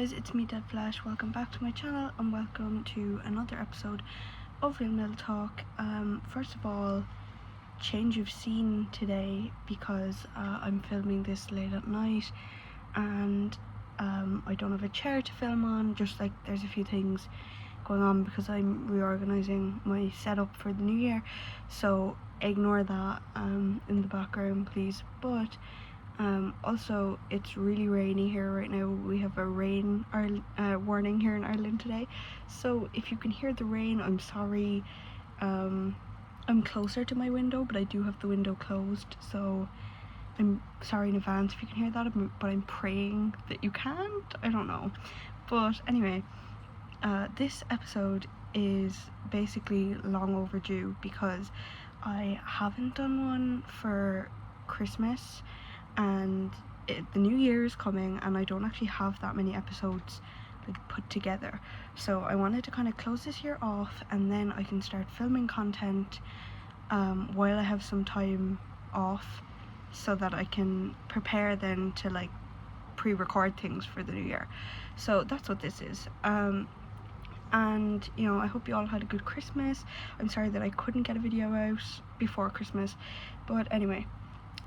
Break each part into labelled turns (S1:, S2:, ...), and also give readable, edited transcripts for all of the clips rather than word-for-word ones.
S1: guys, it's me Dead Flash. Welcome back to my channel and welcome to another episode of Real MetalTalk. First of all, change of scene today because I'm filming this late at night and I don't have a chair to film on, just like there's a few things going on because I'm reorganizing my setup for the new year, so ignore that in the background please. But also it's really rainy here right now. We have a rain warning here in Ireland today, so if you can hear the rain, I'm sorry. I'm closer to my window, but I do have the window closed, so I'm sorry in advance if you can hear that, but I'm praying that you can't. I don't know. But anyway, this episode is basically long overdue because I haven't done one for Christmas, and the new year is coming and I don't actually have that many episodes like put together, so I wanted to kind of close this year off and then I can start filming content while I have some time off, so that I can prepare then to like pre-record things for the new year. So that's what this is. And you know, I hope you all had a good Christmas. I'm sorry that I couldn't get a video out before Christmas, but anyway,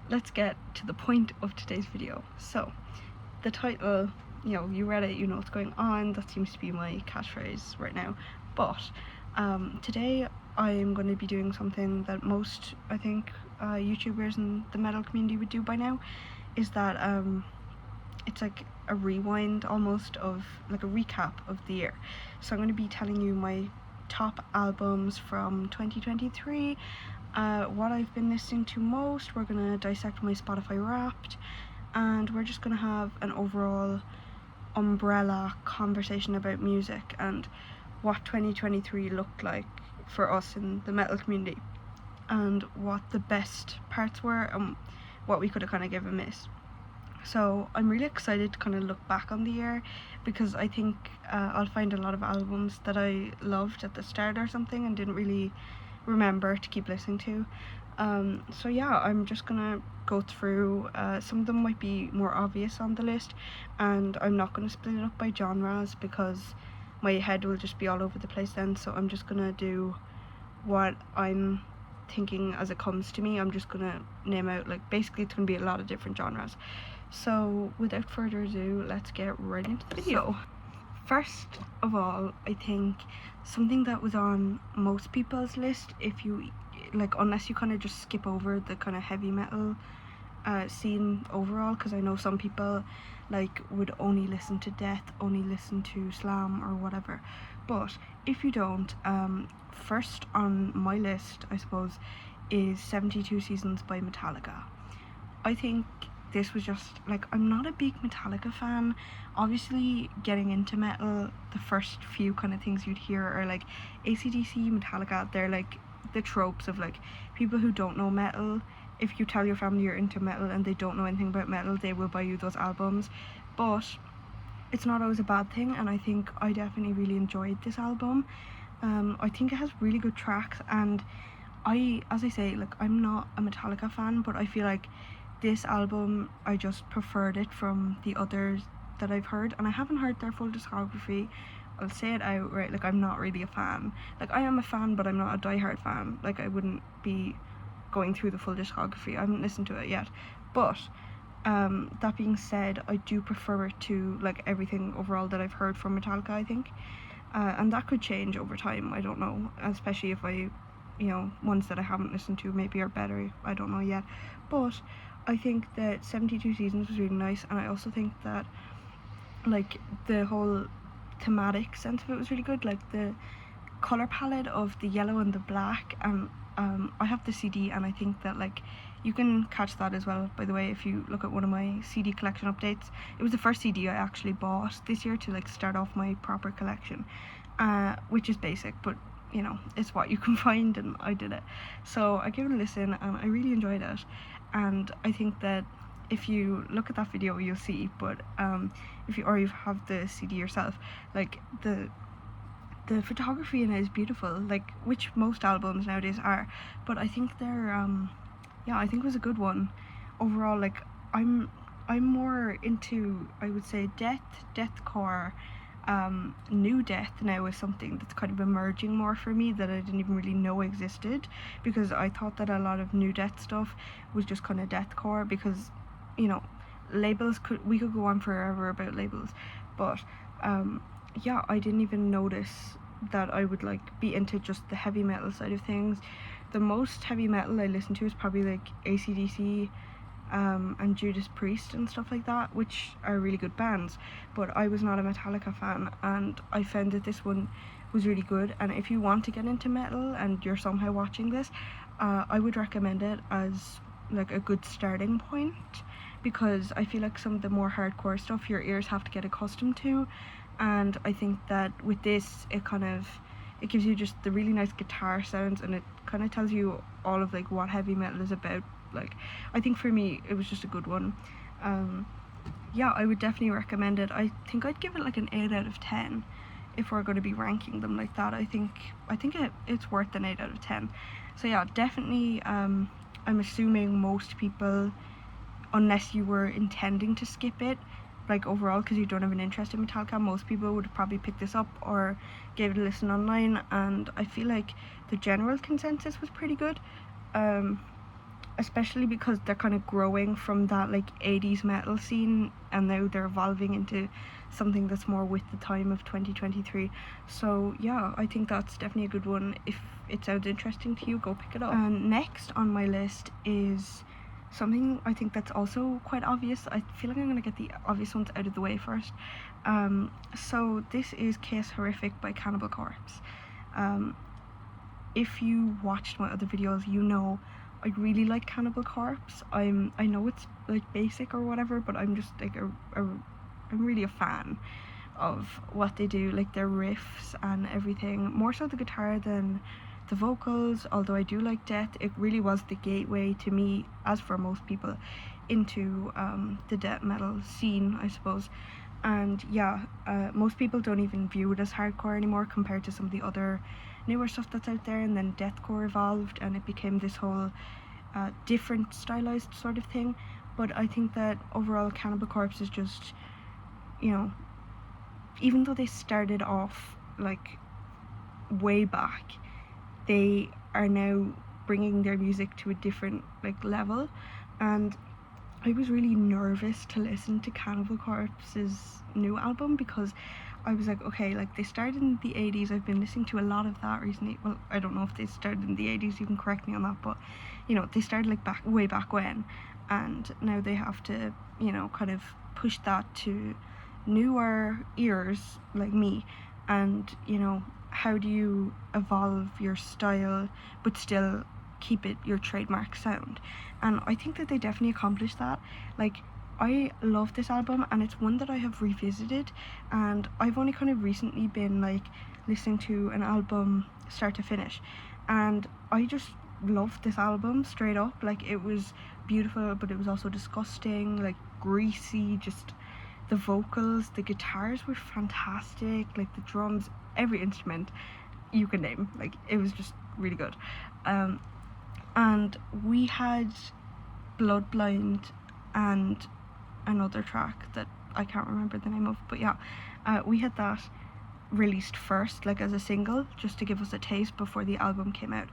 S1: let's get to the point of today's video. So the title, you know, you read it, you know what's going on. That seems to be my catchphrase right now. But today I am going to be doing something that most, I think, YouTubers in the metal community would do by now, is that it's like a rewind almost, of like a recap of the year. So I'm going to be telling you my top albums from 2023, what I've been listening to most. We're going to dissect my Spotify Wrapped, and we're just going to have an overall umbrella conversation about music and what 2023 looked like for us in the metal community, and what the best parts were and what we could have kind of given a miss. So I'm really excited to kind of look back on the year, because I think I'll find a lot of albums that I loved at the start or something and didn't really remember to keep listening to. So yeah, I'm just gonna go through, some of them might be more obvious on the list, and I'm not gonna split it up by genres because my head will just be all over the place then. So I'm just gonna do what I'm thinking as it comes to me. I'm just gonna name out, like, basically it's gonna be a lot of different genres. So without further ado, let's get right into the video. First of all, I think something that was on most people's list, if you like, unless you kind of just skip over the kind of heavy metal scene overall, because I know some people like would only listen to death, only listen to slam or whatever, but if you don't, first on my list, I suppose, is 72 Seasons by Metallica. I think this was just like, I'm not a big Metallica fan. Obviously, getting into metal, the first few kind of things you'd hear are like AC/DC, Metallica. They're like the tropes of like people who don't know metal. If you tell your family you're into metal and they don't know anything about metal, they will buy you those albums. But it's not always a bad thing, and I think I definitely really enjoyed this album. I think it has really good tracks, and as I say, like, I'm not a Metallica fan, but I feel like this album, I just preferred it from the others that I've heard, and I haven't heard their full discography. I'll say it outright, like, I'm not really a fan. Like, I am a fan, but I'm not a diehard fan. Like, I wouldn't be going through the full discography. I haven't listened to it yet. But that being said, I do prefer it to like everything overall that I've heard from Metallica, I think. And that could change over time, I don't know, especially if I, you know, ones that I haven't listened to maybe are better, I don't know yet. But I think that 72 Seasons was really nice, and I also think that like the whole thematic sense of it was really good, like the color palette of the yellow and the black. And I have the CD, and I think that like you can catch that as well, by the way, if you look at one of my CD collection updates. It was the first CD I actually bought this year to like start off my proper collection, which is basic, but you know, it's what you can find, and I did it. So I gave it a listen and I really enjoyed it, and I think that if you look at that video you'll see. But if you have the CD yourself, like the photography in it is beautiful, like, which most albums nowadays are, but I think they're yeah, I think it was a good one overall. Like, I'm I'm more into, I would say, deathcore. New death now is something that's kind of emerging more for me that I didn't even really know existed, because I thought that a lot of new death stuff was just kind of deathcore, because, you know, we could go on forever about labels, but yeah, I didn't even notice that I would like be into just the heavy metal side of things. The most heavy metal I listen to is probably like AC/DC, and Judas Priest and stuff like that, which are really good bands, but I was not a Metallica fan, and I found that this one was really good. And if you want to get into metal and you're somehow watching this, I would recommend it as like a good starting point, because I feel like some of the more hardcore stuff your ears have to get accustomed to, and I think that with this it gives you just the really nice guitar sounds, and it kind of tells you all of like what heavy metal is about. Like, I think for me it was just a good one. Yeah, I would definitely recommend it. I think I'd give it like an 8 out of 10 if we're going to be ranking them like that. I think it's worth an 8 out of 10. So yeah, definitely. I'm assuming most people, unless you were intending to skip it, like overall because you don't have an interest in Metallica, most people would probably pick this up or gave it a listen online, and I feel like the general consensus was pretty good. Especially because they're kind of growing from that like 80s metal scene, and now they're evolving into something that's more with the time of 2023. So yeah, I think that's definitely a good one. If it sounds interesting to you, go pick it up. And next on my list is something I think that's also quite obvious. I feel like I'm gonna get the obvious ones out of the way first. So this is Case Horrific by Cannibal Corpse. If you watched my other videos, you know I really like Cannibal Corpse. I know it's like basic or whatever, but I'm just like I'm really a fan of what they do, like their riffs and everything, more so the guitar than the vocals. Although I do like death, it really was the gateway to me, as for most people, into the death metal scene, I suppose. And yeah, most people don't even view it as hardcore anymore compared to some of the other newer stuff that's out there, and then deathcore evolved and it became this whole different stylized sort of thing. But I think that overall Cannibal Corpse is just, you know, even though they started off like way back, they are now bringing their music to a different like level. And I was really nervous to listen to Cannibal Corpse's new album, because I was like, okay, like they started in the 80s, I've been listening to a lot of that recently. Well, I don't know if they started in the 80s, you can correct me on that, but you know, they started like way back when, and now they have to, you know, kind of push that to newer ears like me. And you know, how do you evolve your style but still keep it your trademark sound? And I think that they definitely accomplished that. Like, I love this album, and it's one that I have revisited, and I've only kind of recently been like listening to an album start to finish, and I just loved this album straight up. Like, it was beautiful, but it was also disgusting, like greasy. Just the vocals, the guitars were fantastic, like the drums, every instrument you can name, like it was just really good. And we had Bloodblind and another track that I can't remember the name of, but yeah, we had that released first, like as a single, just to give us a taste before the album came out.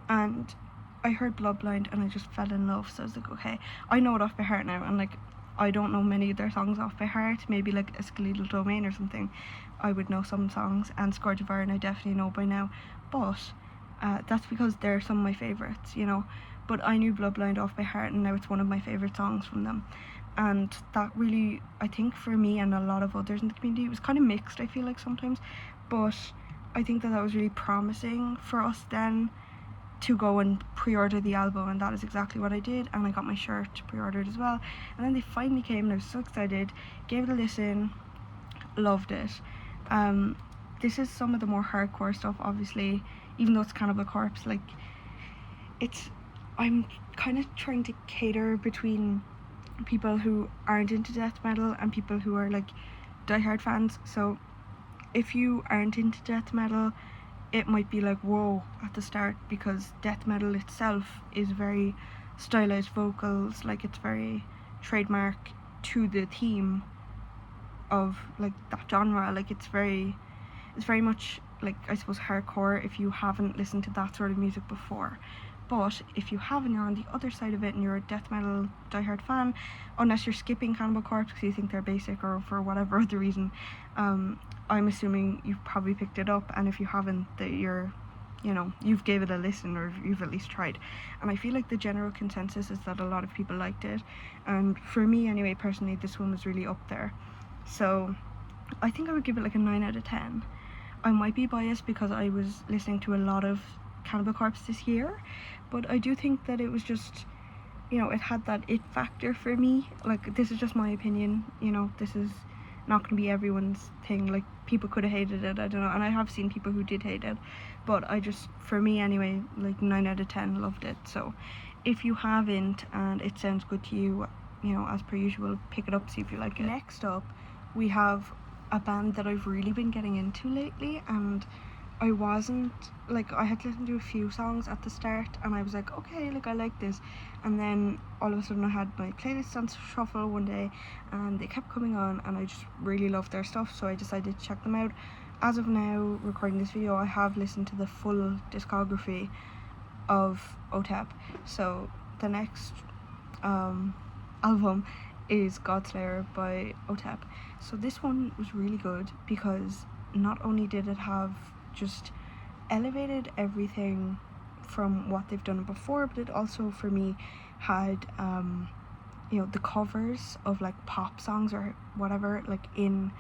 S1: And I heard Bloodblind and I just fell in love, so I was like, okay, I know it off by heart now. And like, I don't know many of their songs off by heart, maybe like A Skeletal Domain or something I would know some songs, and Scourge of Iron I definitely know by now, but that's because they're some of my favourites, you know. But I knew Bloodblind off by heart, and now it's one of my favourite songs from them. And that really, I think for me and a lot of others in the community, it was kind of mixed, I feel like sometimes, but I think that was really promising for us then to go and pre-order the album, and that is exactly what I did. And I got my shirt pre-ordered as well, and then they finally came and I was so excited, gave it a listen, loved it. This is some of the more hardcore stuff, obviously, even though it's Cannibal Corpse. Like, I'm kind of trying to cater between people who aren't into death metal and people who are like diehard fans. So if you aren't into death metal, it might be like whoa at the start, because death metal itself is very stylized vocals, like it's very trademark to the theme of like that genre. Like it's very much like, I suppose, hardcore if you haven't listened to that sort of music before. But if you have and you're on the other side of it and you're a death metal diehard fan, unless you're skipping Cannibal Corpse because you think they're basic or for whatever other reason, I'm assuming you've probably picked it up, and if you haven't, that you've gave it a listen, or you've at least tried. And I feel like the general consensus is that a lot of people liked it, and for me anyway, personally, this one was really up there. So I think I would give it like a 9 out of 10. I might be biased because I was listening to a lot of Cannibal Corpse this year, but I do think that it was just, it had that it factor for me. Like, this is just my opinion, this is not going to be everyone's thing. Like, people could have hated it, I don't know, and I have seen people who did hate it, but for me anyway, like 9 out of 10, loved it. So if you haven't and it sounds good to you, as per usual, pick it up, see if you like it. Next up, we have a band that I've really been getting into lately, and I had to listen to a few songs at the start, and I was like, okay, like, I like this, and then all of a sudden I had my playlist on shuffle one day, and they kept coming on, and I just really loved their stuff, so I decided to check them out. As of now, recording this video, I have listened to the full discography of OTEP, so the next album is Godslayer by OTEP. So this one was really good because not only did it have just elevated everything from what they've done before, but it also, for me, had the covers of like pop songs or whatever, like in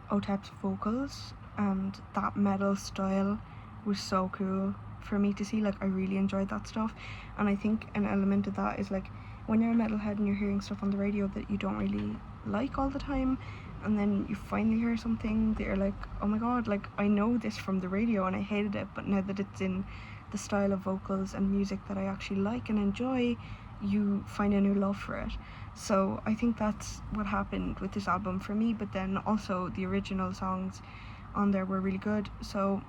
S1: OTEP's vocals, and that metal style was so cool for me to see. Like, I really enjoyed that stuff, and I think an element of that is like, when you're a metalhead and you're hearing stuff on the radio that you don't really like all the time, and then you finally hear something that you're like, oh my god, like, I know this from the radio and I hated it, but now that it's in the style of vocals and music that I actually like and enjoy, you find a new love for it. So I think that's what happened with this album for me, but then also the original songs on there were really good. So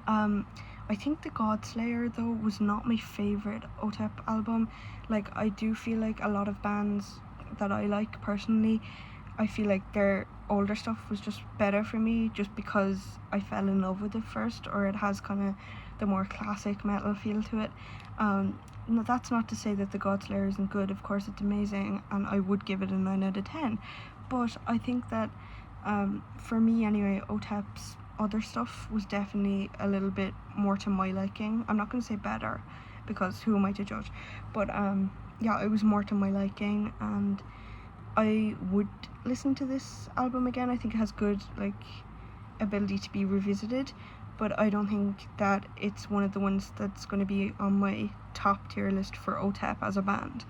S1: I think the Godslayer, though, was not my favourite OTEP album. Like, I do feel like a lot of bands that I like personally, I feel like their older stuff was just better for me, just because I fell in love with it first, or it has kind of the more classic metal feel to it. No, that's not to say that the Godslayer isn't good. Of course, it's amazing, and I would give it a 9 out of 10. But I think that, for me anyway, OTEP's other stuff was definitely a little bit more to my liking. I'm not going to say better, because who am I to judge? But yeah, it was more to my liking, and I would listen to this album again. I think it has good like ability to be revisited, but I don't think that it's one of the ones that's going to be on my top tier list for OTEP as a band.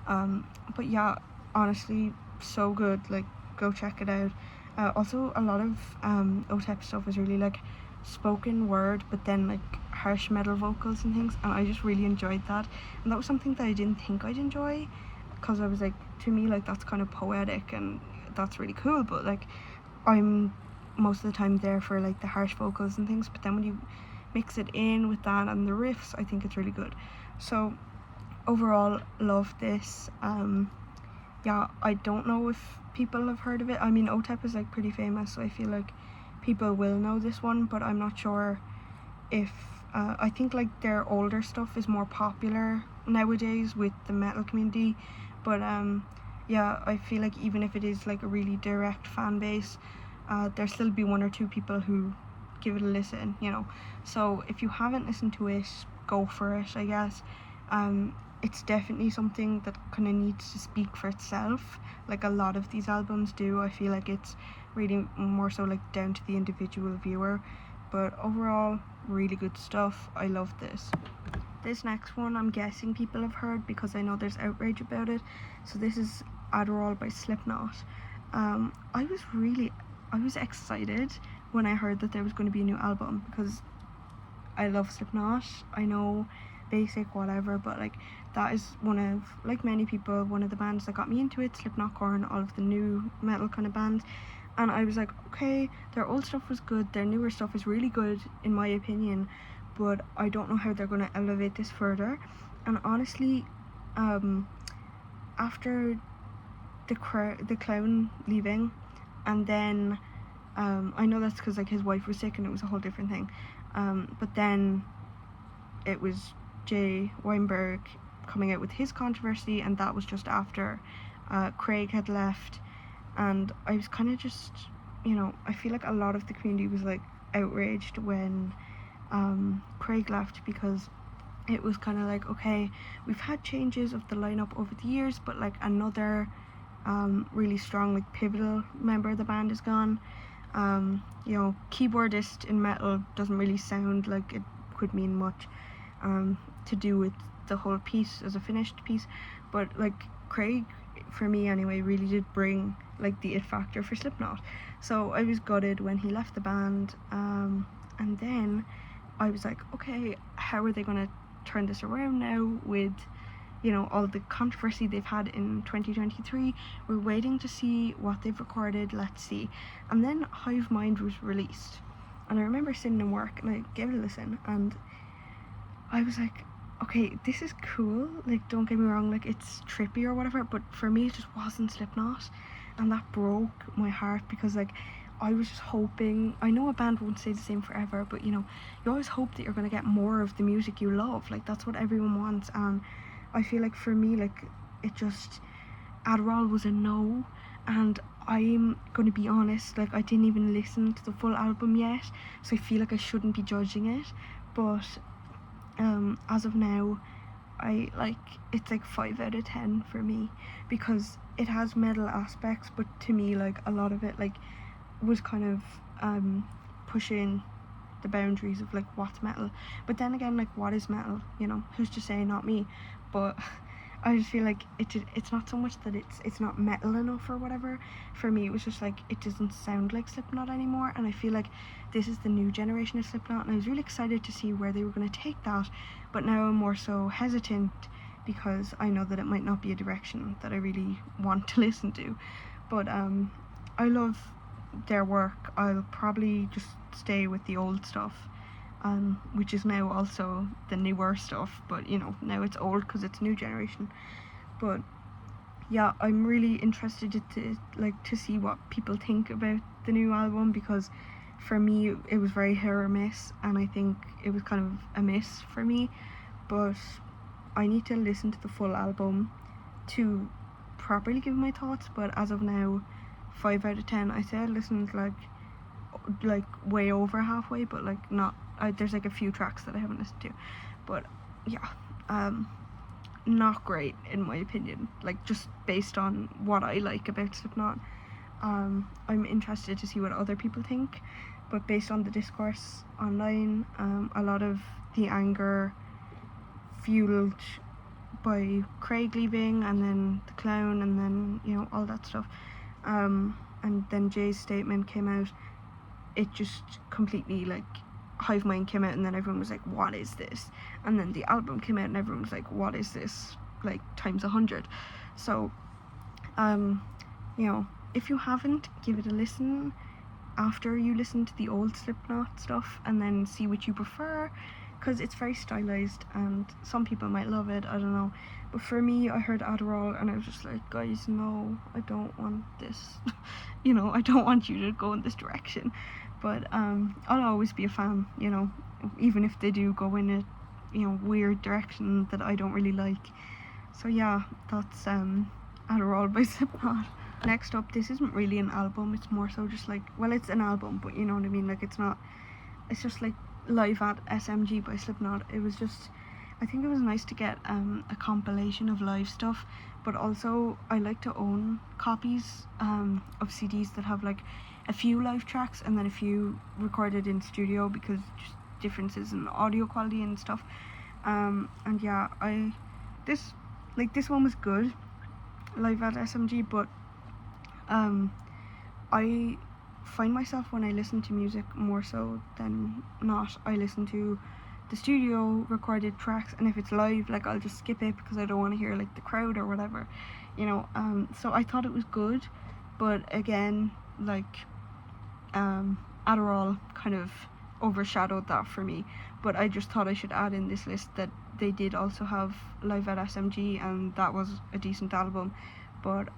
S1: But yeah, honestly, so good. Like, go check it out. Also, a lot of OTEP stuff is really like spoken word, but then like harsh metal vocals and things, and I just really enjoyed that. And that was something that I didn't think I'd enjoy, because I was like, to me, like, that's kind of poetic and that's really cool, but like, I'm most of the time there for like the harsh vocals and things, but then when you mix it in with that and the riffs, I think it's really good. So overall, love this. Yeah, I don't know if people have heard of it. I mean, OTEP is like pretty famous, so I feel like people will know this one, but I'm not sure if I think like their older stuff is more popular nowadays with the metal community, but yeah, I feel like even if it is like a really direct fan base, there'll still be one or two people who give it a listen, so if you haven't listened to it, go for it, I guess. It's definitely something that kind of needs to speak for itself, like a lot of these albums do. I feel like it's really more so like down to the individual viewer, but overall, really good stuff. I love this. This next one, I'm guessing people have heard because I know there's outrage about it. So this is Adderall by Slipknot. I was excited when I heard that there was going to be a new album, because I love Slipknot. I know, basic, whatever, but like, that is one of, like many people, one of the bands that got me into it. Slipknot, Korn, all of the new metal kind of bands, and I was like, okay, their old stuff was good, their newer stuff is really good in my opinion, but I don't know how they're going to elevate this further. And honestly, after the clown leaving, and then I know that's because like his wife was sick and it was a whole different thing, but then it was Jay Weinberg coming out with his controversy, and that was just after Craig had left. And I was kind of just, I feel like a lot of the community was like outraged when Craig left, because it was kind of like, okay, we've had changes of the lineup over the years, but like another really strong, like pivotal member of the band is gone. Keyboardist in metal doesn't really sound like it could mean much to do with the whole piece as a finished piece, but like Craig, for me anyway, really did bring like the it factor for Slipknot. So I was gutted when he left the band, and then I was like, okay, how are they gonna turn this around now with all the controversy they've had in 2023? We're waiting to see what they've recorded, let's see. And then Hive Mind was released, and I remember sitting in work and I gave it a listen, and I was like, okay, this is cool, like don't get me wrong, like it's trippy or whatever, but for me it just wasn't Slipknot, and that broke my heart, because like I was just hoping, I know a band won't stay the same forever, but you always hope that you're going to get more of the music you love, like that's what everyone wants. And I feel like for me, like it just, Adderall was a no, and I'm going to be honest, like I didn't even listen to the full album yet, so I feel like I shouldn't be judging it, but as of now, it's like 5 out of 10 for me, because it has metal aspects, but to me like a lot of it like was kind of pushing the boundaries of like what's metal. But then again, like what is metal, who's to say? Not me. But I just feel like it's not so much that it's not metal enough or whatever. For me, it was just like it doesn't sound like Slipknot anymore, and I feel like this is the new generation of Slipknot, and I was really excited to see where they were going to take that, but now I'm more so hesitant, because I know that it might not be a direction that I really want to listen to. But I love their work. I'll probably just stay with the old stuff, which is now also the newer stuff, but now it's old because it's new generation. But yeah, I'm really interested to see what people think about the new album, because for me it was very hit or miss, and I think it was kind of a miss for me, but I need to listen to the full album to properly give my thoughts. But as of now, 5 out of 10. I say I listened like way over halfway, but like not, there's like a few tracks that I haven't listened to, but yeah, not great in my opinion, like just based on what I like about Slipknot. I'm interested to see what other people think, but based on the discourse online, a lot of the anger fueled by Craig leaving, and then the clown, and then all that stuff, and then Jay's statement came out. It just completely, like, Hive Mind came out, and then everyone was like, what is this? And then the album came out and everyone was like, what is this, like times 100. So if you haven't, give it a listen after you listen to the old Slipknot stuff, and then see what you prefer, because it's very stylized and some people might love it, I don't know. But for me, I heard Adderall and I was just like, guys, no, I don't want this. I don't want you to go in this direction. But I'll always be a fan, even if they do go in a weird direction that I don't really like. So yeah, that's Adderall by Slipknot. Next up, this isn't really an album, it's more so just like, well, it's an album, but you know what I mean, like it's just like Live at SMG by Slipknot. It was just, I think it was nice to get a compilation of live stuff, but also I like to own copies of CDs that have like a few live tracks and then a few recorded in studio, because just differences in audio quality and stuff. And yeah, this one was good, Live at SMG, but I find myself, when I listen to music more so than not, I listen to the studio recorded tracks, and if it's live, like, I'll just skip it because I don't want to hear like the crowd or whatever, so I thought it was good, but again, like Adderall kind of overshadowed that for me. But I just thought I should add in this list that they did also have Live at SMG, and that was a decent album. But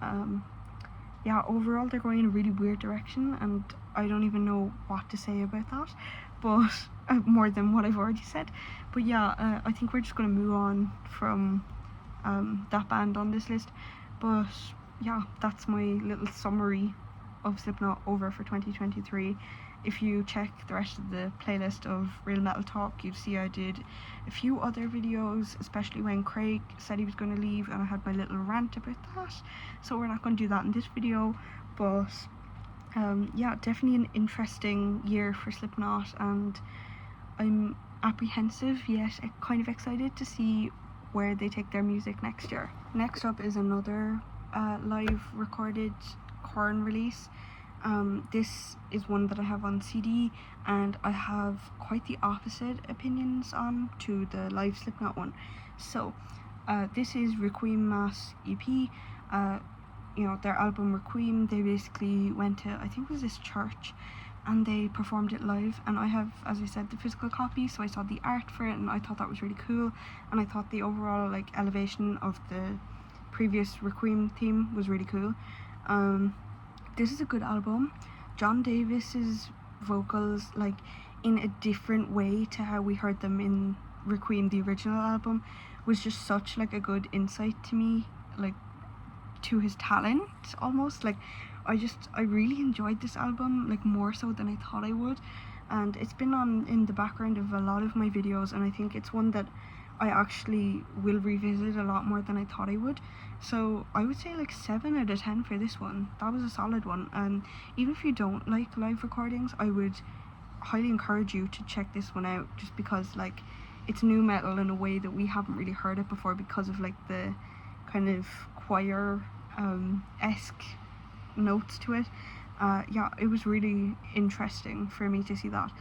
S1: yeah, overall they're going in a really weird direction, and I don't even know what to say about that, but more than what I've already said. But yeah, I think we're just going to move on from that band on this list. But yeah, that's my little summary of Slipknot over for 2023. If you check the rest of the playlist of Real Metal Talk, you'd see I did a few other videos, especially when Craig said he was going to leave, and I had my little rant about that. So we're not going to do that in this video, but yeah, definitely an interesting year for Slipknot, and I'm apprehensive yet kind of excited to see where they take their music next year. Next up is another live recorded Korn release. This is one that I have on CD, and I have quite the opposite opinions on to the live Slipknot one. So this is Requiem Mass EP. You know, their album Requiem, they basically went to, I think it was this church, and they performed it live, and I have, as I said, the physical copy, so I saw the art for it, and I thought that was really cool, and I thought the overall like elevation of the previous Requiem theme was really cool. This is a good album. John Davis's vocals, like, in a different way to how we heard them in Requiem, the original album, was just such like a good insight to me, like, to his talent almost. Like, I really enjoyed this album, like, more so than I thought I would, and it's been on in the background of a lot of my videos, and I think it's one that I actually will revisit a lot more than I thought I would. So I would say like 7 out of 10 for this one. That was a solid one. And even if you don't like live recordings, I would highly encourage you to check this one out, just because like it's new metal in a way that we haven't really heard it before, because of like the kind of choir esque notes to it. Yeah, it was really interesting for me to see that.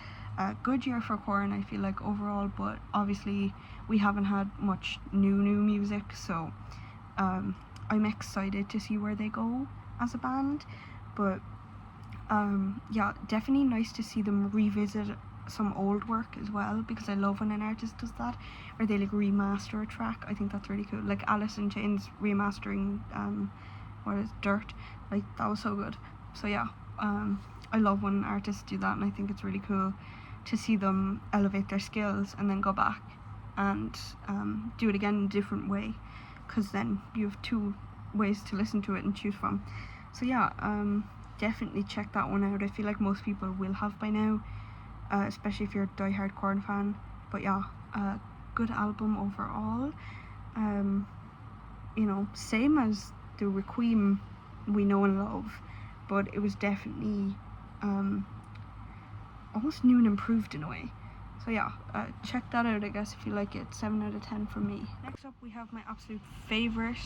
S1: Good year for Korn, I feel like, overall, but obviously we haven't had much new music, so I'm excited to see where they go as a band. But yeah, definitely nice to see them revisit some old work as well, because I love when an artist does that, or they like remaster a track. I think that's really cool, like Alice in Chains remastering what is Dirt, like that was so good. So yeah, I love when artists do that, and I think it's really cool to see them elevate their skills and then go back and do it again in a different way, because then you have 2 ways to listen to it and choose from. So yeah, definitely check that one out. I feel like most people will have by now, especially if you're a diehard Korn fan. But yeah, good album overall. You know, same as the Requiem we know and love, but it was definitely almost new and improved in a way. So yeah, check that out, I guess, if you like it. 7 out of 10 from me. Next up, we have my absolute favourite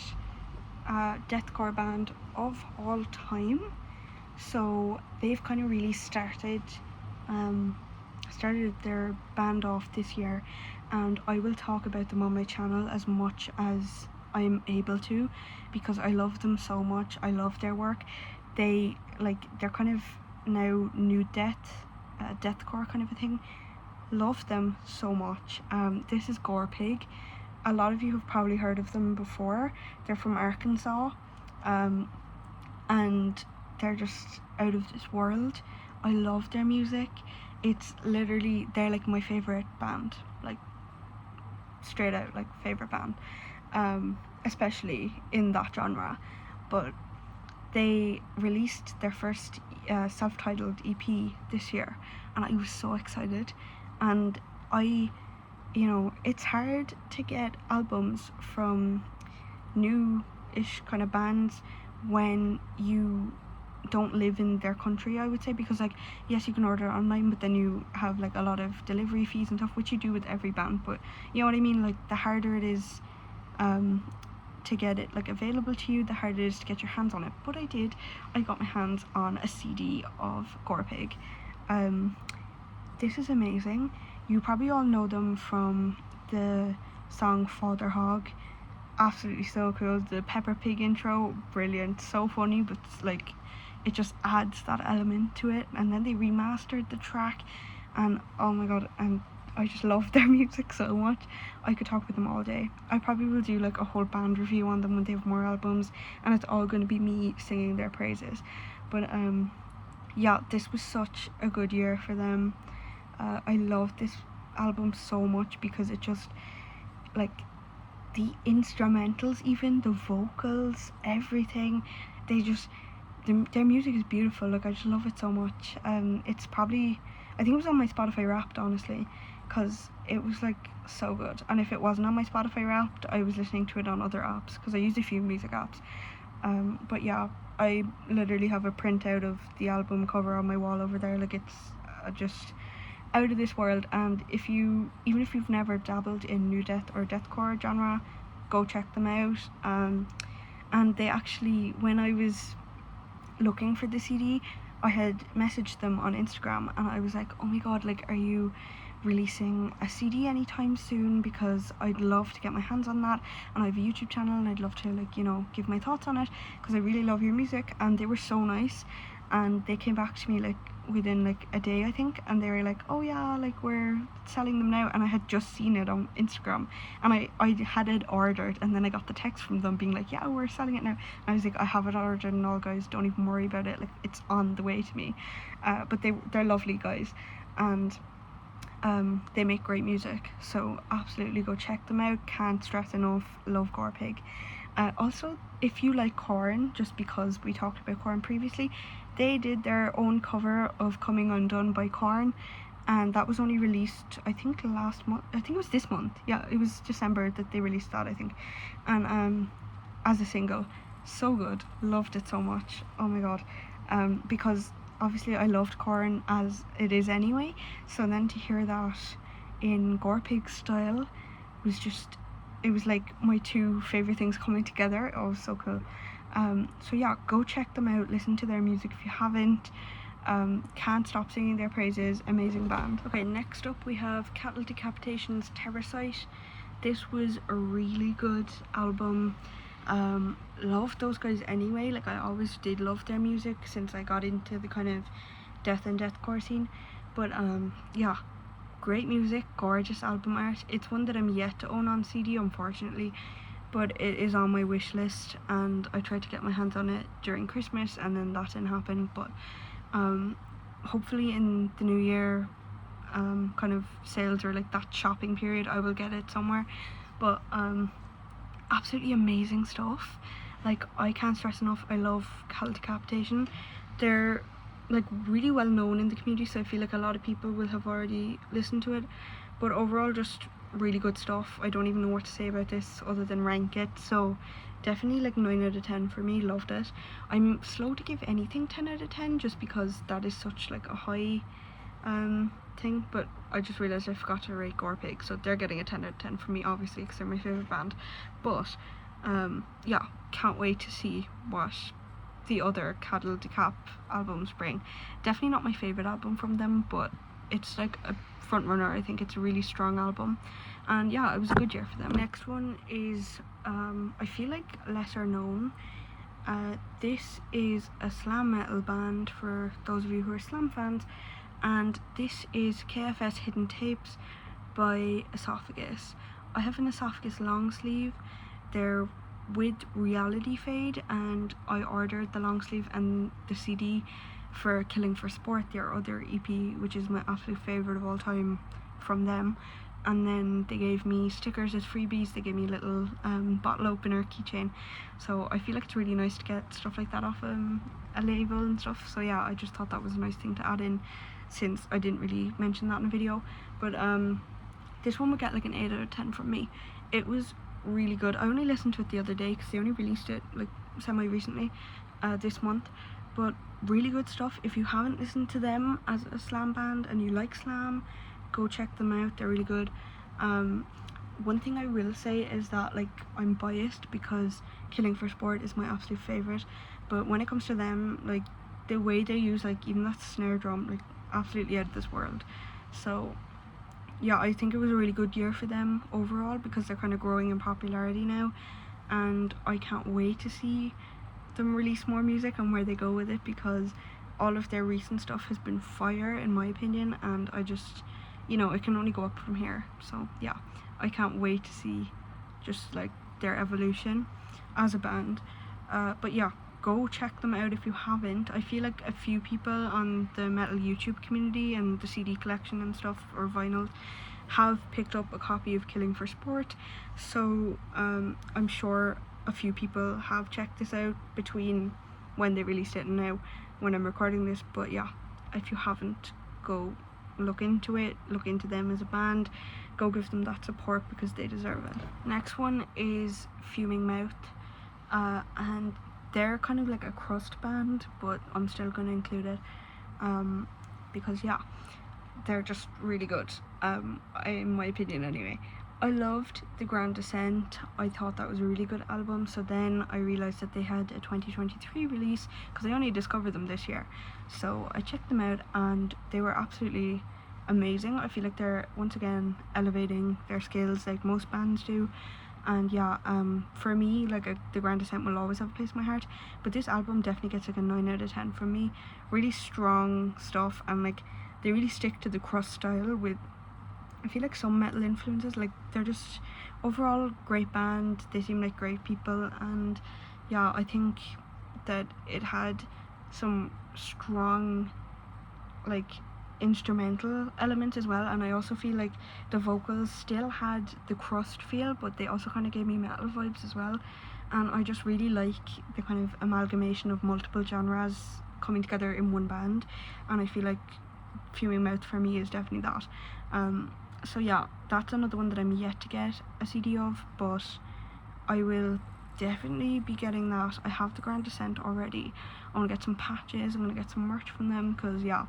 S1: deathcore band of all time. So they've kind of really started their band off this year, and I will talk about them on my channel as much as I'm able to, because I love them so much. I love their work. They're kind of now new deathcore kind of a thing. Love them so much. This is Gore Pig. A lot of you have probably heard of them before. They're from Arkansas, and they're just out of this world. I love their music. It's literally, they're like my favorite band, like straight out like favorite band, especially in that genre. But they released their first self-titled EP this year, and I was so excited. And you know, it's hard to get albums from new-ish kind of bands when you don't live in their country, I would say, because like, yes, you can order it online, but then you have like a lot of delivery fees and stuff, which you do with every band, but you know what I mean, like the harder it is to get it like available to you, the harder it is to get your hands on it. But I got my hands on a CD of Gore Pig. This is amazing. You probably all know them from the song Father Hog. Absolutely so cool. The Pepper Pig intro, brilliant, so funny, but like it just adds that element to it. And then they remastered the track, and oh my god, and I just love their music so much. I could talk with them all day. I probably will do like a whole band review on them when they have more albums, and it's all going to be me singing their praises. But yeah, this was such a good year for them. I love this album so much because it just, like, the instrumentals, even the vocals, everything, they just, their music is beautiful. Like, I just love it so much. It's probably, I think it was on my Spotify Wrapped, honestly, because it was like so good. And if it wasn't on my Spotify Wrapped, I was listening to it on other apps, because I use a few music apps. But yeah, I literally have a printout of the album cover on my wall over there. Like, it's just out of this world. And even if you've never dabbled in new death or deathcore genre, go check them out. And they actually, when I was looking for the CD, I had messaged them on Instagram, and I was like, oh my god, like, are you releasing a CD anytime soon? Because I'd love to get my hands on that, and I have a YouTube channel, and I'd love to, like, you know, give my thoughts on it, because I really love your music. And they were so nice, and they came back to me like within like a day, I think, and they were like, oh yeah, like, we're selling them now. And I had just seen it on Instagram, and I had it ordered, and then I got the text from them being like, yeah, we're selling it now. And I was like, I have it ordered and all, guys, don't even worry about it, like, it's on the way to me. But they're lovely guys, and they make great music, so absolutely go check them out. Can't stress enough, love Gorpig. Also, if you like Korn, just because we talked about Korn previously, they did their own cover of Coming Undone by Korn, and that was only released, I think, last month. I think it was this month. Yeah, it was December that they released that, I think. And as a single, so good, loved it so much. Oh my god. Because obviously I loved Korn as it is anyway, so then to hear that in Gorpig style was just, it was like my two favorite things coming together. Oh, so cool. So yeah, go check them out, listen to their music if you haven't. Can't stop singing their praises, amazing band. Okay, next up we have Cattle Decapitation's Terrorsight. This was a really good album. Loved those guys anyway, like, I always did love their music since I got into the kind of death and deathcore scene. But yeah, great music, gorgeous album art. It's one that I'm yet to own on CD, unfortunately, but it is on my wish list, and I tried to get my hands on it during Christmas, and then that didn't happen. But hopefully in the new year, kind of sales or like that shopping period, I will get it somewhere. But absolutely amazing stuff. Like, I can't stress enough, I love Cattle Decapitation. They're like really well known in the community, so I feel like a lot of people will have already listened to it. But overall, just really good stuff. I don't even know what to say about this other than rank it. So definitely like 9 out of 10 for me, loved it. I'm slow to give anything 10 out of 10 just because that is such like a high thing, but I just realised I forgot to rate Gorpig, so they're getting a 10 out of 10 for me, obviously, because they're my favourite band. But yeah, can't wait to see what the other Cattle Decap albums bring. Definitely not my favourite album from them, but it's like a front runner. I think it's a really strong album, and yeah, it was a good year for them. Next one is I feel like lesser known. This is a slam metal band for those of you who are slam fans, and this is KFS Hidden Tapes by Esophagus. I have an Esophagus long sleeve. They're with Reality Fade, and I ordered the long sleeve and the CD for Killing for Sport, their other EP, which is my absolute favourite of all time from them. And then they gave me stickers as freebies. They gave me a little bottle opener keychain, so I feel like it's really nice to get stuff like that off a label and stuff. So yeah, I just thought that was a nice thing to add in, since I didn't really mention that in a video. But this one would get like an 8 out of 10 from me. It was really good. I only listened to it the other day because they only released it like semi recently, this month. But really good stuff. If you haven't listened to them as a slam band and you like slam, go check them out, they're really good. One thing I will say is that, like, I'm biased because Killing for Sport is my absolute favourite, but when it comes to them, like, the way they use, like, even that snare drum, like, absolutely out of this world. So yeah, I think it was a really good year for them overall, because they're kind of growing in popularity now, and I can't wait to see them release more music and where they go with it, because all of their recent stuff has been fire in my opinion, and I just you know, it can only go up from here. So yeah, I can't wait to see just like their evolution as a band. But yeah, go check them out if you haven't. I feel like a few people on the metal YouTube community and the CD collection and stuff, or vinyls, have picked up a copy of Killing for Sport, so I'm sure a few people have checked this out between when they released it and now when I'm recording this. But yeah, if you haven't, go look into it, look into them as a band, go give them that support because they deserve it. Next one is Fuming Mouth, and they're kind of like a crust band, but I'm still going to include it because yeah, they're just really good, in my opinion anyway. I loved The Grand Descent. I thought that was a really good album. So then I realised that they had a 2023 release, because I only discovered them this year. So I checked them out and they were absolutely amazing. I feel like they're once again elevating their skills like most bands do. And yeah, for me, like The Grand Descent will always have a place in my heart, but this album definitely gets like a 9 out of 10 from me. Really strong stuff, and like they really stick to the crust style with, I feel like, some metal influences. Like they're just overall great band. They seem like great people, and yeah, I think that it had some strong like instrumental elements as well, and I also feel like the vocals still had the crust feel, but they also kind of gave me metal vibes as well. And I just really like the kind of amalgamation of multiple genres coming together in one band, and I feel like Fuming Mouth for me is definitely that. So yeah, that's another one that I'm yet to get a CD of, but I will definitely be getting that. I have The Grand Descent already. I want to get some patches, I'm going to get some merch from them, because yeah,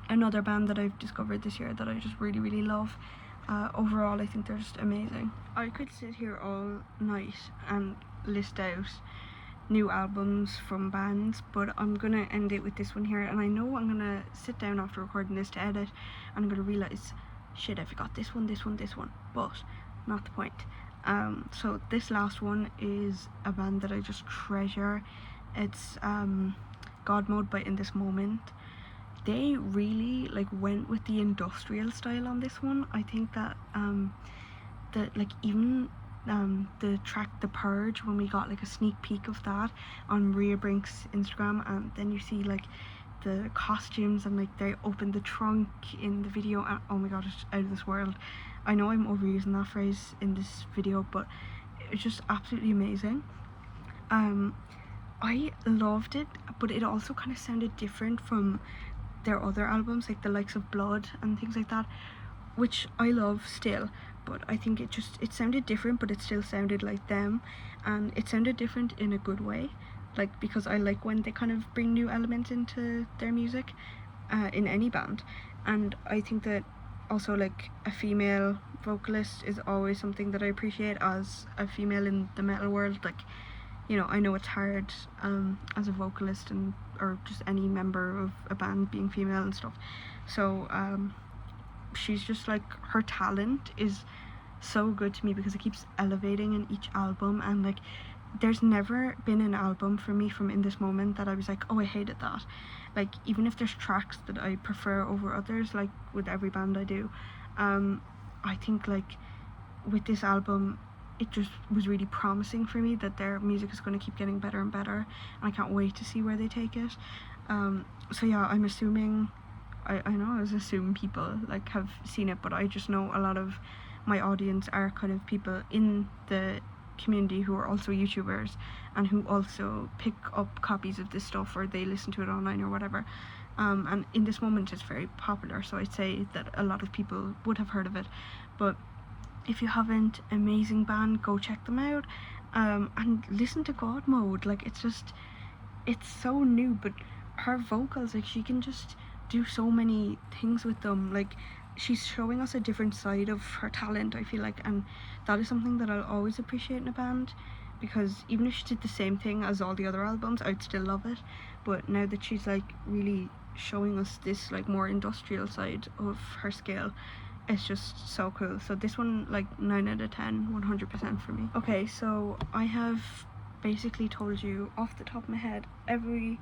S1: another band that I've discovered this year that I just really love. Overall, I think they're just amazing. I could sit here all night and list out new albums from bands, but I'm gonna end it with this one here. And I know I'm gonna sit down after recording this to edit, and I'm gonna realize, shit, I forgot this one, but not the point. So this last one is a band that I just treasure. It's God Mode by In This Moment. They really like went with the industrial style on this one. I think that even the track The Purge, when we got like a sneak peek of that on Rhea Brink's Instagram, and then you see like the costumes and like they opened the trunk in the video, and oh my god, it's out of this world. I know I'm overusing that phrase in this video, but it's just absolutely amazing. I loved it, but it also kind of sounded different from their other albums, like the likes of Blood and things like that, which I love still, but I think it sounded different, but it still sounded like them, and it sounded different in a good way, like, because I like when they kind of bring new elements into their music, in any band. And I think that also like a female vocalist is always something that I appreciate as a female in the metal world. Like, you know, I know it's hard as a vocalist and or just any member of a band being female and stuff, so she's just like, her talent is so good to me because it keeps elevating in each album. And like, there's never been an album for me from In This Moment that I was like, oh, I hated that. Like, even if there's tracks that I prefer over others, like with every band I do, I think like with this album it just was really promising for me that their music is going to keep getting better and better, and I can't wait to see where they take it. So yeah, I'm assuming, I know I was assuming people like have seen it, but I just know a lot of my audience are kind of people in the community who are also YouTubers and who also pick up copies of this stuff, or they listen to it online or whatever. And In This Moment is very popular, so I'd say that a lot of people would have heard of it. But if you haven't, amazing band, go check them out, and listen to God Mode. Like, it's so new, but her vocals, like, she can just do so many things with them. Like, she's showing us a different side of her talent, I feel like, and that is something that I'll always appreciate in a band, because even if she did the same thing as all the other albums, I'd still love it. But now that she's like really showing us this like more industrial side of her skill, it's just so cool. So this one, like 9 out of 10, 100% for me. Okay, so I have basically told you off the top of my head every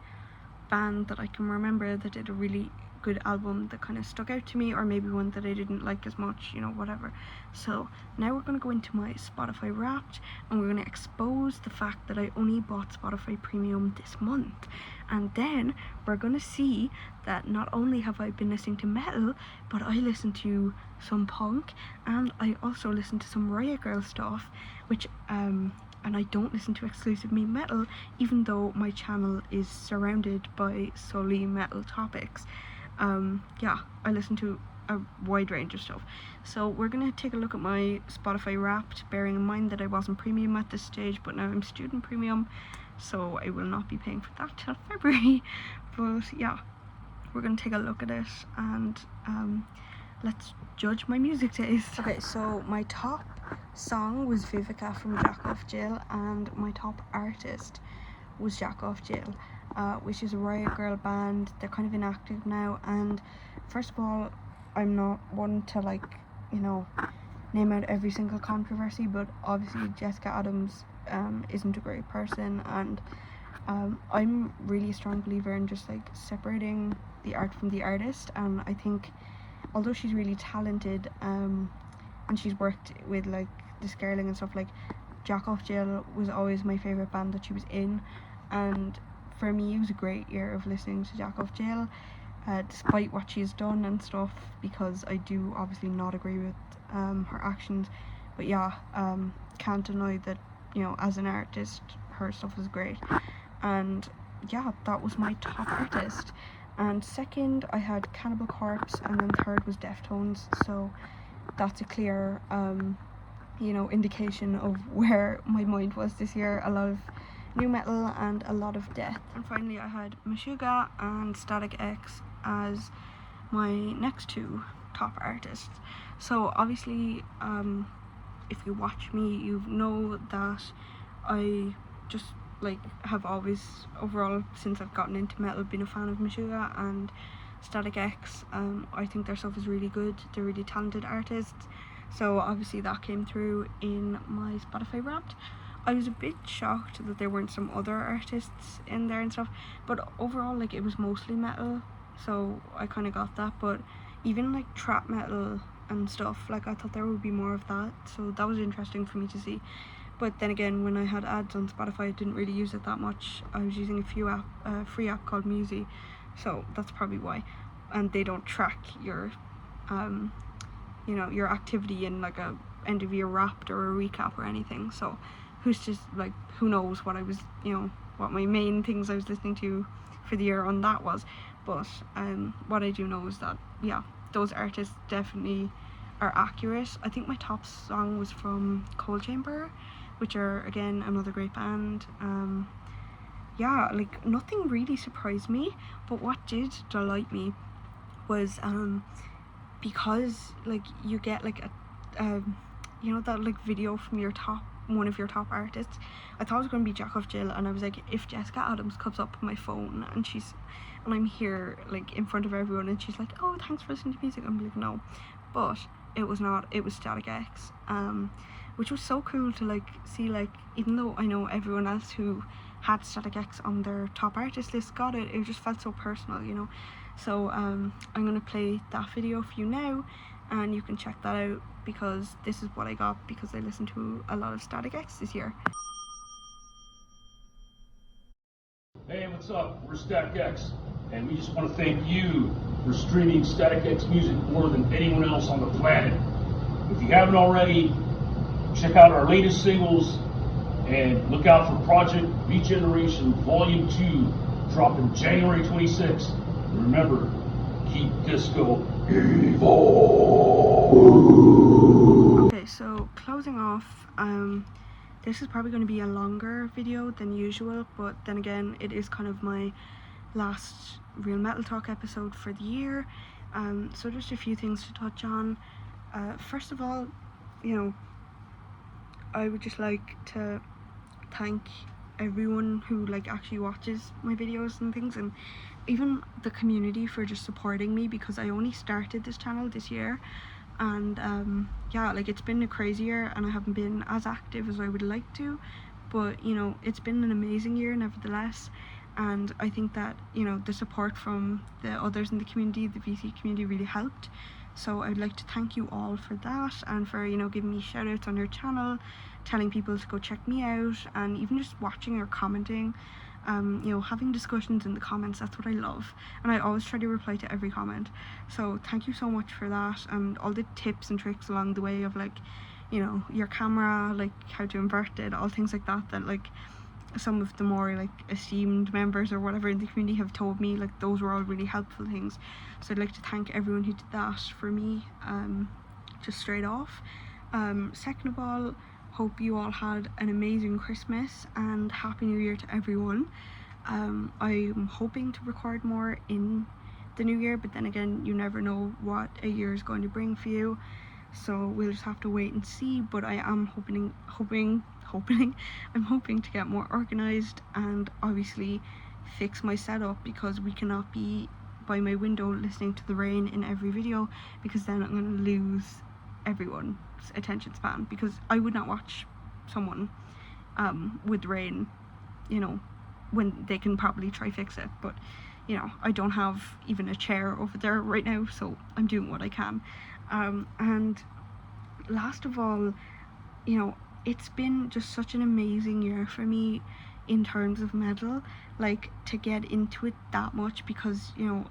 S1: band that I can remember that did a really good album that kind of stuck out to me, or maybe one that I didn't like as much, you know, whatever. So now we're going to go into my Spotify Wrapped, and we're going to expose the fact that I only bought Spotify Premium this month. And then we're going to see that not only have I been listening to metal, but I listen to some punk, and I also listen to some Riot Girl stuff, which and I don't listen to exclusively metal, even though my channel is surrounded by solely metal topics. Yeah, I listen to a wide range of stuff. So we're gonna take a look at my Spotify Wrapped, bearing in mind that I wasn't premium at this stage, but now I'm student premium, so I will not be paying for that till February. But yeah, we're gonna take a look at it, and let's judge my music taste. Okay, so my top song was Vivica from Jack Off Jill, and my top artist was Jack Off Jill, which is a Riot Girl band. They're kind of inactive now, and first of all, I'm not one to, like, you know, name out every single controversy, but obviously Jessica Adams isn't a great person, and I'm really a strong believer in just like separating the art from the artist. And I think although she's really talented, and she's worked with like the Scarling and stuff, like Jack Off Jill was always my favourite band that she was in, and for me it was a great year of listening to Jack Off Jill, despite what she's done and stuff, because I do obviously not agree with her actions. But yeah, can't deny that, you know, as an artist her stuff was great. And yeah, that was my top artist. And second I had Cannibal Corpse, and then third was Deftones. So that's a clear you know, indication of where my mind was this year. A lot of new metal and a lot of death. And finally I had Meshuggah and Static X as my next two top artists. So obviously if you watch me, you know that I just like have always, overall since I've gotten into metal, been a fan of Meshuggah and Static X. I think their stuff is really good. They're really talented artists, so obviously that came through in my Spotify Wrapped. I was a bit shocked that there weren't some other artists in there and stuff, but overall like it was mostly metal, so I kind of got that. But even like trap metal and stuff, like I thought there would be more of that, so that was interesting for me to see. But then again, when I had ads on Spotify, I didn't really use it that much. I was using a free app called Musi, so that's probably why. And they don't track your you know, your activity in like a end of year wrapped or a recap or anything, so who's just like, who knows what I was, you know, what my main things I was listening to for the year on that was. But what I do know is that yeah, those artists definitely are accurate. I think my top song was from Cold Chamber, which are again another great band. Yeah, like nothing really surprised me, but what did delight me was because like you get like a you know, that like video from your top, one of your top artists. I thought it was going to be Jack Off Jill, and I was like, if Jessica Adams comes up on my phone and I'm here like in front of everyone and she's like, oh thanks for listening to music, I'm like, no. But it was not, it was Static X, which was so cool to like see, like even though I know everyone else who had Static X on their top artist list got it, it just felt so personal, you know. So I'm gonna play that video for you now, and you can check that out, because this is what I got because I listened to a lot of Static X this year.
S2: Hey, what's up? We're Static X, and we just want to thank you for streaming Static X music more than anyone else on the planet. If you haven't already, check out our latest singles and look out for Project Regeneration Volume 2, dropping January 26th. And remember, keep disco evil.
S1: Okay, so closing off, this is probably going to be a longer video than usual, but then again, it is kind of my last real Metal Talk episode for the year. So just a few things to touch on. First of all, you know, I would just like to thank everyone who like actually watches my videos and things, and even the community for just supporting me, because I only started this channel this year, and yeah, like it's been a crazy year and I haven't been as active as I would like to, but you know, it's been an amazing year nevertheless. and I think that, you know, the support from the others in the community, the VC community, really helped. So I'd like to thank you all for that, and for, you know, giving me shout outs on your channel, telling people to go check me out, and even just watching or commenting. You know, having discussions in the comments, that's what I love, and I always try to reply to every comment. So thank you so much for that, and all the tips and tricks along the way of, like, you know, your camera, like how to invert it, all things like that, that like some of the more like esteemed members or whatever in the community have told me, like those were all really helpful things. So I'd like to thank everyone who did that for me, just straight off. Second of all, hope you all had an amazing Christmas and Happy New Year to everyone. I'm hoping to record more in the new year, but then again, you never know what a year is going to bring for you, so we'll just have to wait and see. But I am hoping I'm hoping to get more organized and obviously fix my setup, because we cannot be by my window listening to the rain in every video, because then I'm going to lose everyone's attention span, because I would not watch someone with rain, you know, when they can probably try fix it. But you know, I don't have even a chair over there right now, so I'm doing what I can. And last of all, you know, it's been just such an amazing year for me in terms of metal, like to get into it that much, because, you know,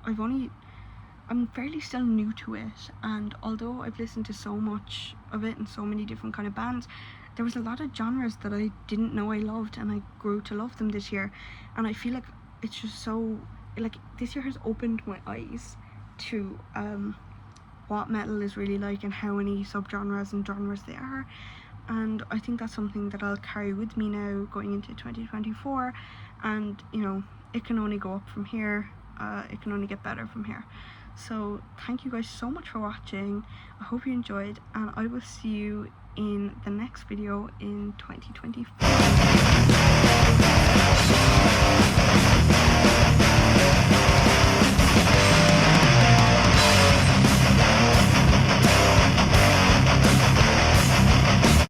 S1: I'm fairly still new to it, and although I've listened to so much of it and so many different kind of bands, there was a lot of genres that I didn't know I loved, and I grew to love them this year. And I feel like it's just so, like, this year has opened my eyes to what metal is really like and how many subgenres and genres there are. And I think that's something that I'll carry with me now going into 2024, and you know, it can only go up from here, it can only get better from here. So thank you guys so much for watching. I hope you enjoyed, and I will see you in the next video in 2024.